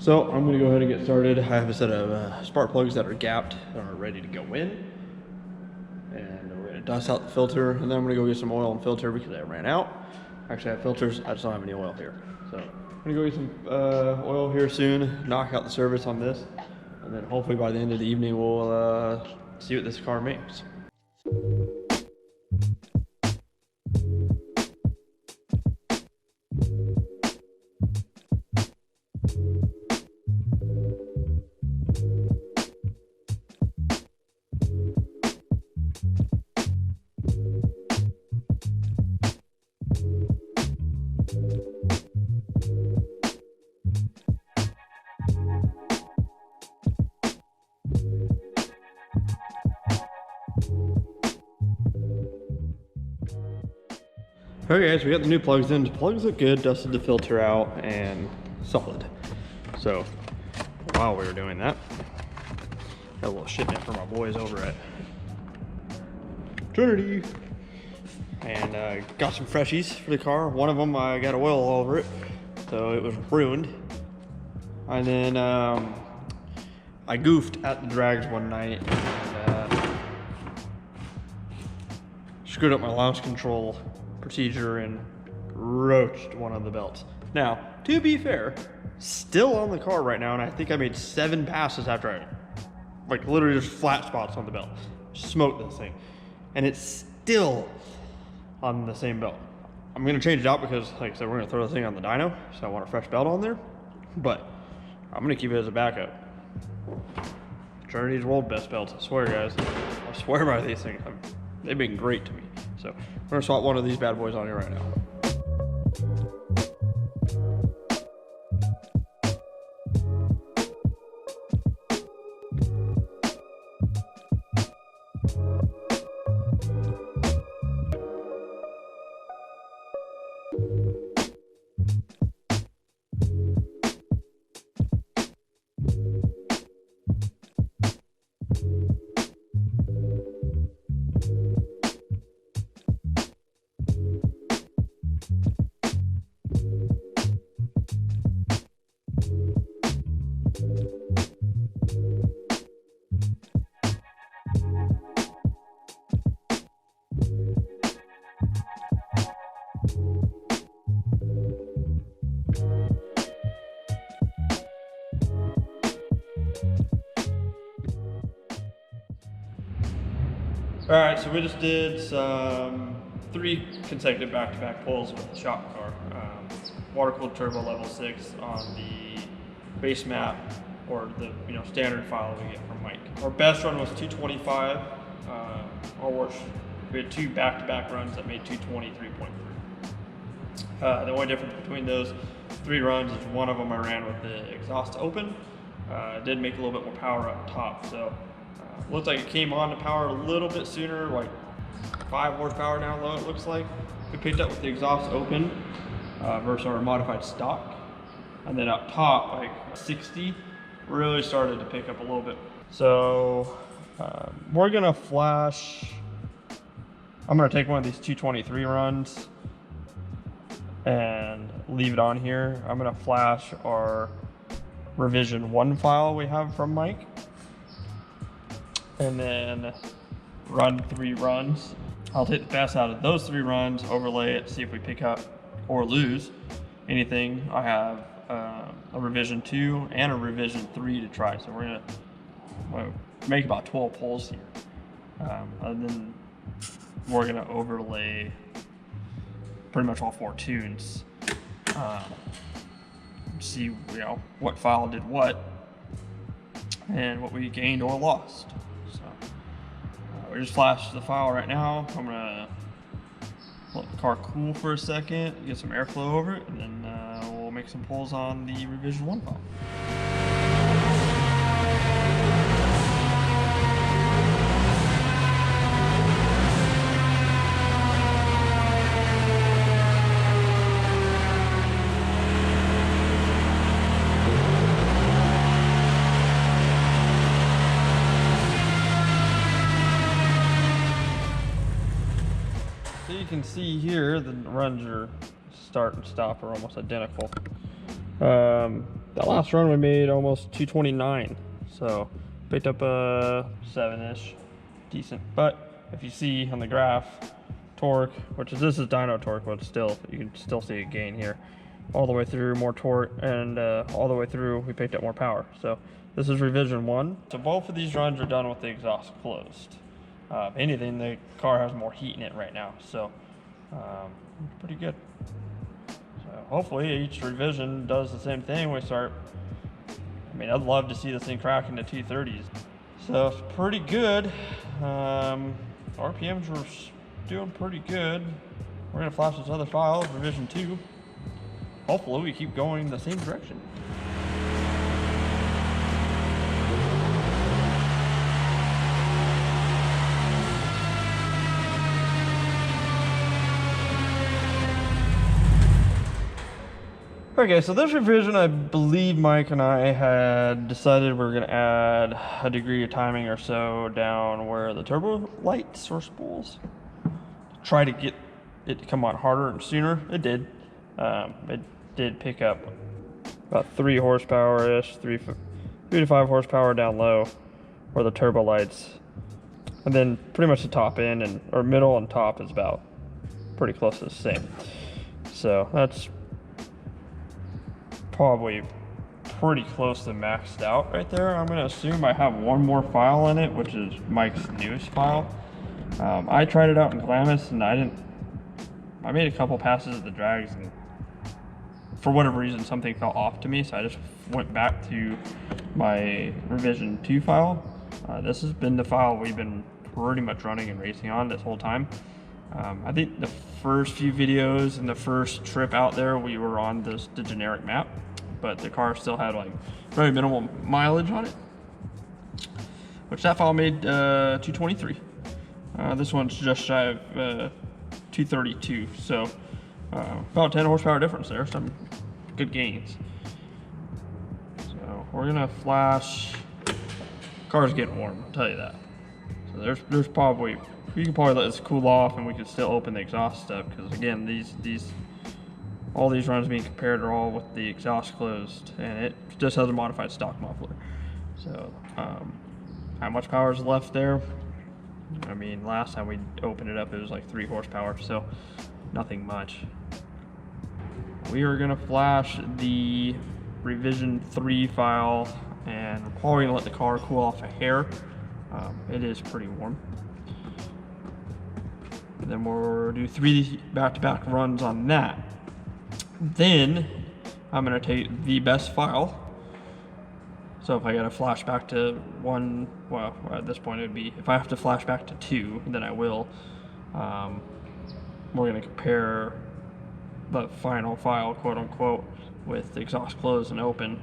So I'm gonna go ahead and get started. I have a set of spark plugs that are gapped and are ready to go in. And we're gonna dust out the filter, and then I'm gonna go get some oil and filter because I ran out. Actually, I have filters, I just don't have any oil here. So I'm gonna go get some oil here soon, knock out the service on this, and then hopefully by the end of the evening we'll see what this car makes. Okay guys, we got the new plugs in. The plugs look good, dusted the filter out, and solid. So, while we were doing that, got a little shipment from our boys over at Trinity. And got some freshies for the car. One of them, I got oil all over it, so it was ruined. And then I goofed at the drags one night and screwed up my launch control procedure and roached one of the belts. Now, to be fair, still on the car right now, and I think I made 7 passes after I, like literally just flat spots on the belt. Smoked this thing. And it's still on the same belt. I'm gonna change it out because, like I said, we're gonna throw the thing on the dyno, so I want a fresh belt on there. But I'm gonna keep it as a backup. Trinity's world best belts, I swear guys. I swear by these things. They've been great to me. So we're gonna swap one of these bad boys on here right now. All right, so we just did some 3 consecutive back-to-back pulls with the shop car. Water-cooled turbo level 6 on the base map, or the standard file we get from Mike. Our best run was 225. Our worst, we had 2 back-to-back runs that made 223.3. The only difference between those 3 runs is one of them I ran with the exhaust open. Did make a little bit more power up top, so looks like it came on to power a little bit sooner, like 5 horsepower down low it looks like. We picked up with the exhaust open versus our modified stock. And then up top, like 60, really started to pick up a little bit. So we're gonna flash, I'm gonna take one of these 223 runs and leave it on here. I'm gonna flash our revision 1 file we have from Mike, and then run 3 runs. I'll take the best out of those 3 runs, overlay it, see if we pick up or lose anything. I have a revision 2 and a revision 3 to try, so we're gonna make about 12 pulls here. And then we're gonna overlay pretty much all 4 tunes. See what file did what and what we gained or lost. So we just flashed the file right now. I'm gonna let the car cool for a second, get some airflow over it, and then we'll make some pulls on the revision 1 file. So you can see here the runs are start and stop are almost identical. That last run we made almost 229, so picked up a 7-ish, decent. But if you see on the graph, torque, which is, this is dyno torque, but still, you can still see a gain here. All the way through, more torque, and all the way through, we picked up more power. So this is revision 1. So both of these runs are done with the exhaust closed. If anything, the car has more heat in it right now, so pretty good. So hopefully each revision does the same thing. We start, I mean, I'd love to see this thing crack into 230s. So it's pretty good. RPMs were doing pretty good. We're gonna flash this other file, revision 2. Hopefully we keep going the same direction. Okay, so this revision, I believe Mike and I had decided we were gonna add a degree of timing or so down where the turbo lights or spools. Try to get it to come on harder and sooner. It did. It did pick up about 3 horsepower-ish, 3 to 5 horsepower down low where the turbo lights. And then pretty much the top end and or middle and top is about pretty close to the same. So that's probably pretty close to maxed out right there. I'm gonna assume I have one more file in it, which is Mike's newest file. I tried it out in Glamis and I made a couple passes at the drags and for whatever reason something felt off to me, so I just went back to my revision 2 file. This has been the file we've been pretty much running and racing on this whole time. I think the first few videos and the first trip out there we were on the generic map, but the car still had like very minimal mileage on it, which that file made 223. This one's just shy of 232, so about 10 horsepower difference there, some good gains. So we're gonna flash. Car's getting warm, I'll tell you that. So there's probably, we can probably let this cool off and we can still open the exhaust stuff, because again, all these runs being compared are all with the exhaust closed, and it just has a modified stock muffler. So how much power is left there? I mean, last time we opened it up it was like 3 horsepower, so nothing much. We are gonna flash the revision 3 file and we're probably gonna let the car cool off a hair. It is pretty warm. And then we'll do 3 back-to-back runs on that. Then I'm gonna take the best file. So if I gotta flash back to 1, well, at this point it would be, if I have to flash back to 2, then I will. We're gonna compare the final file, quote unquote, with the exhaust closed and open.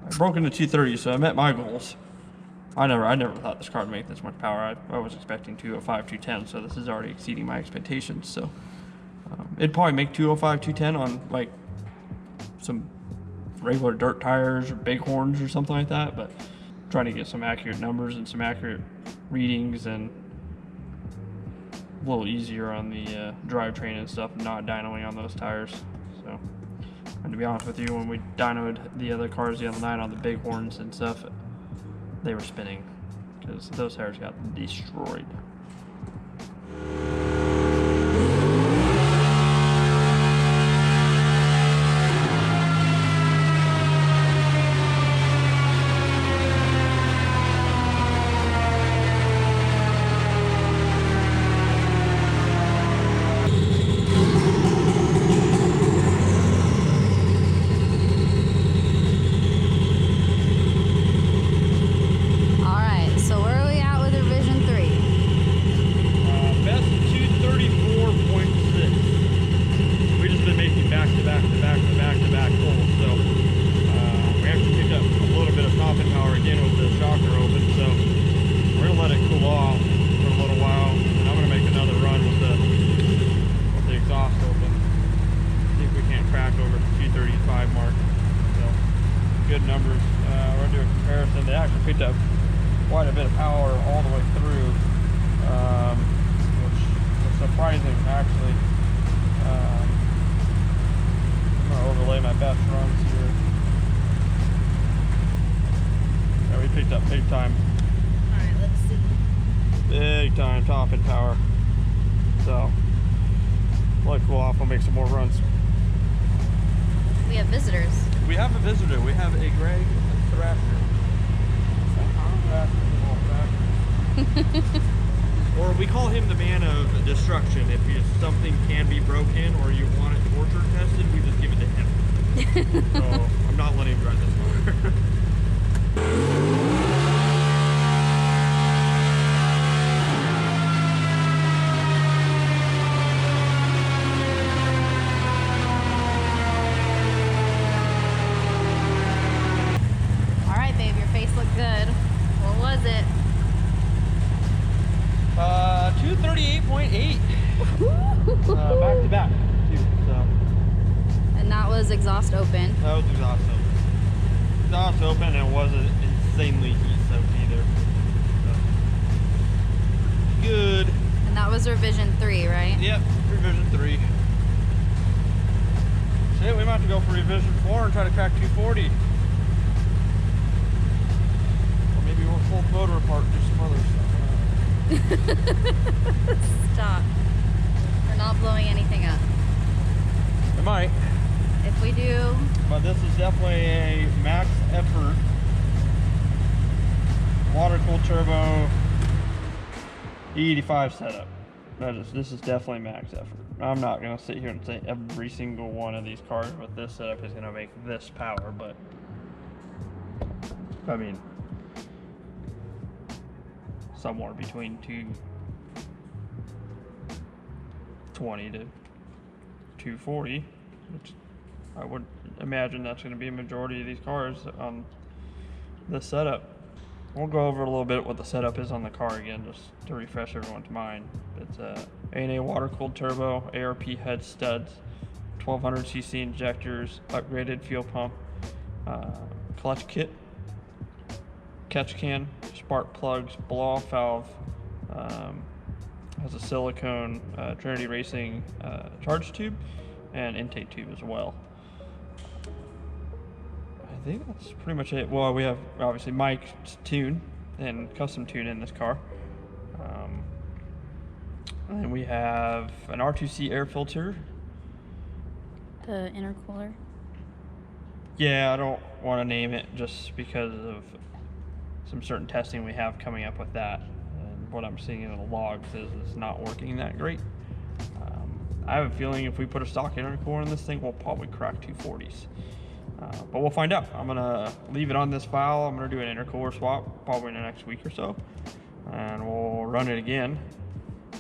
I broke into 230, so I met my goals. I never thought this car would make this much power. I was expecting 205, 210, so this is already exceeding my expectations. So it'd probably make 205, 210 on like some regular dirt tires or bighorns or something like that, but trying to get some accurate numbers and some accurate readings and a little easier on the drivetrain and stuff, not dynoing on those tires. So, and to be honest with you, when we dynoed the other cars the other night on the bighorns and stuff, they were spinning because those tires got destroyed. They actually picked up quite a bit of power all the way through, which is surprising actually. I'm going to overlay my best runs here. picked up big time. Alright, let's see. Big time top end power. So, let it cool off, we'll make some more runs. We have visitors. We have a visitor. We have a Greg Thrasher. Or we call him the man of destruction. If something can be broken or you want it torture tested, we just give it to him. So I'm not letting him drive this car. All right, babe, your face looked good. What was it? 238.8. Back to back, too. So. And that was exhaust open. That was exhaust open. Exhaust open, and it wasn't insanely heat soaked either. So. Good. And that was revision 3, right? Yep, revision 3. Shit, we might have to go for revision 4 and try to crack 240. Or maybe we'll pull the motor apart and do some other stuff. Stop. We're not blowing anything up. It might. If we do... But this is definitely a max effort water-cooled turbo E85 setup. This is definitely max effort. I'm not going to sit here and say every single one of these cars with this setup is going to make this power, but I mean, somewhere between 220 to 240, which I would imagine that's going to be a majority of these cars on this setup. We'll go over a little bit what the setup is on the car again, just to refresh everyone's mind. It's a A&A water-cooled turbo, ARP head studs, 1200cc injectors, upgraded fuel pump, clutch kit, catch can, spark plugs, blow-off valve, has a silicone Trinity Racing charge tube and intake tube as well. I think that's pretty much it. Well, we have obviously Mike's tune and custom tune in this car. And then we have an R2C air filter. The intercooler. Yeah, I don't want to name it just because of some certain testing we have coming up with that. And what I'm seeing in the logs is it's not working that great. I have a feeling if we put a stock intercooler in this thing, we'll probably crack 240s. But we'll find out. I'm gonna leave it on this file. I'm gonna do an intercooler swap probably in the next week or so, and we'll run it again.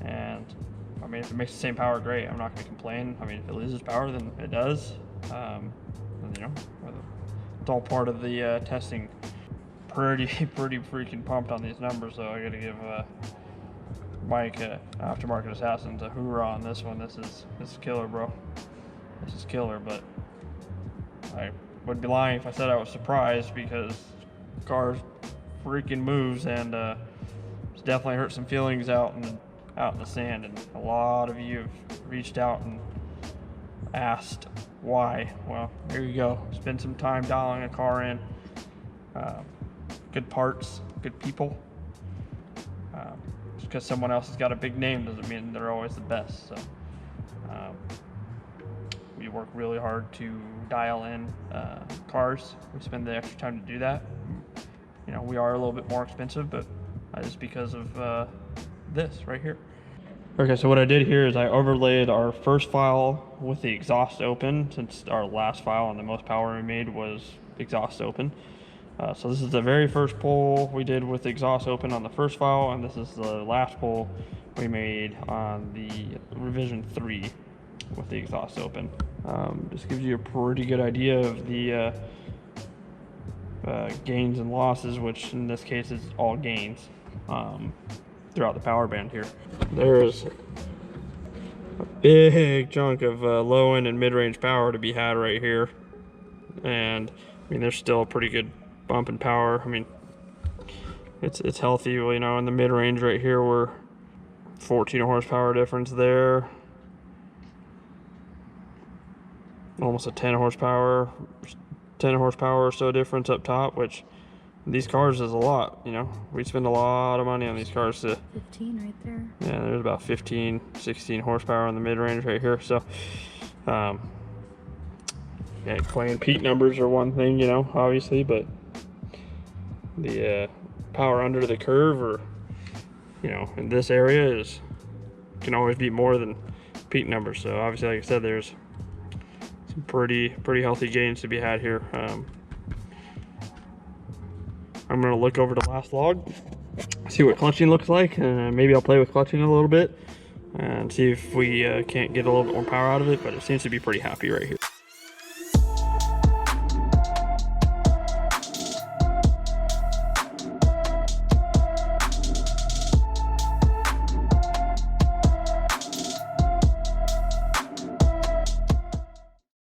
And I mean, if it makes the same power, great. I'm not gonna complain. I mean, if it loses power, then it does. You know, it's all part of the testing. Pretty freaking pumped on these numbers, though. I gotta give Mike Aftermarket Assassins a hoorah on this one. This is killer, bro. This is killer, but I would be lying if I said I was surprised, because the car freaking moves, and it's definitely hurt some feelings out in the sand. And a lot of you have reached out and asked why. Well, there you go. Spend some time dialing a car in. Good parts, good people. Just because someone else has got a big name doesn't mean they're always the best. So we work really hard to dial in cars. We spend the extra time to do that. You know, we are a little bit more expensive, but just because of this right here. Okay, so what I did here is I overlaid our first file with the exhaust open, since our last file and the most power we made was exhaust open. So this is the very first pull we did with the exhaust open on the first file, and this is the last pull we made on the revision 3 with the exhaust open. Just gives you a pretty good idea of the gains and losses, which in this case is all gains throughout the power band here. There's a big chunk of low end and mid-range power to be had right here, and I mean there's still a pretty good bump in power. I mean it's healthy. You know, in the mid-range right here we're 14 horsepower difference there, almost a 10 horsepower or so difference up top, which These cars is a lot, you know. We spend a lot of money on these cars to 15 right there. yeah, there's about 15, 16 horsepower on the mid-range right here. So yeah, playing peak numbers are one thing, you know, obviously, but the power under the curve, or you know, in this area is can always be more than peak numbers. So obviously, like I said, there's some pretty healthy gains to be had here. I'm gonna look over the last log, see what clutching looks like, and maybe I'll play with clutching a little bit and see if we can't get a little bit more power out of it, but it seems to be pretty happy right here.